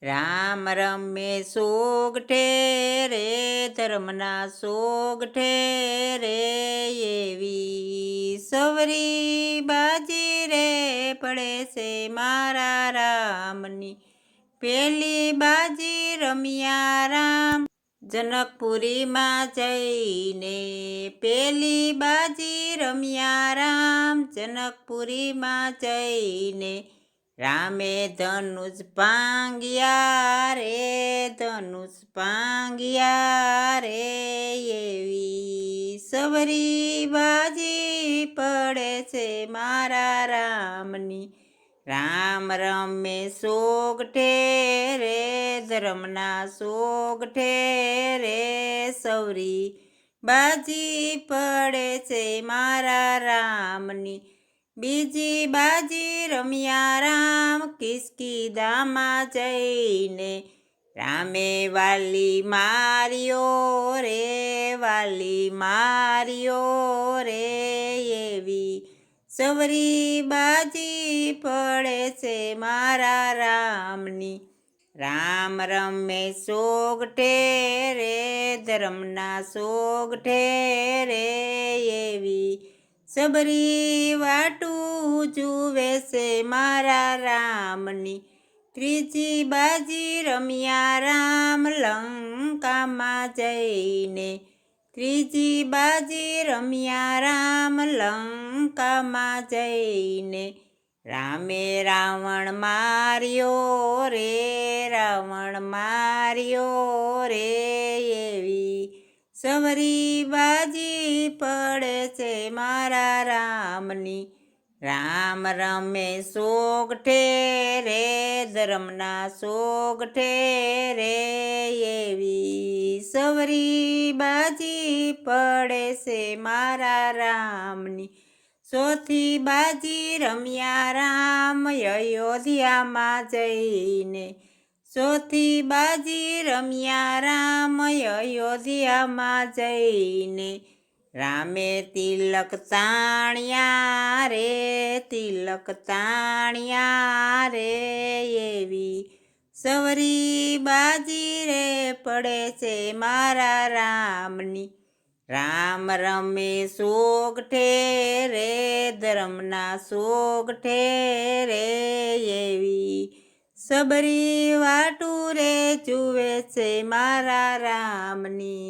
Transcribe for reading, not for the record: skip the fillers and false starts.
રામ રમે સોગઠે રે ધર્મના સોગઠે રે એવી સવરી બાજી રે પડે છે મારા રામની પેલી બાજી રમ્યા રામ જનકપુરીમાં જઈને પેલી બાજી રમ્યા રામ જનકપુરીમાં જઈને રામે ધનુષ પાંગ્યા રે ધનુષ પાંગ્યા રે એવી સવરી બાજી પડે છે મારા રામની રામ રમે સોગઠે રે ધર્મના સોગઠે રે સવરી બાજી પડે છે મારા રામની બીજી બાજી રમ્યા રામ કિસ્કિંધામાં જઈને રામે વાલી માર્યો રે વાલી માર્યો રે એવી સવરી બાજી પડે છે મારા રામની રામ રમે સોગઠે રે ધર્મના સોગઠે રે એવી સબરી વાટું જુએ છે મારા રામની ત્રીજી બાજી રમ્યા રામ લંકામાં જઈને ત્રીજી બાજી રમ્યા રામ લંકામાં જઈને રામે રાવણ માર્યો રે રાવણ માર્યો રે એવી સવરી બાજી પડે છે મારા રામની રામ રમે સોગઠે રે ધર્મના સોગઠે રે એવી સવરી બાજી પડે છે મારા રામની ચોથી બાજી રમ્યા રામ અયોધ્યામાં જઈને ચોથી બાજી રમ્યા રામ અયોધ્યામાં જઈને રામે તિલક તાણ્યા રે તિલક તાણ્યા રે એવી સવરી બાજી રે પડે છે મારા રામની રામ રમે સોગઠે રે ધર્મના સોગઠે રે એવી સબરી વાટું રે જુએ છે મારા રામની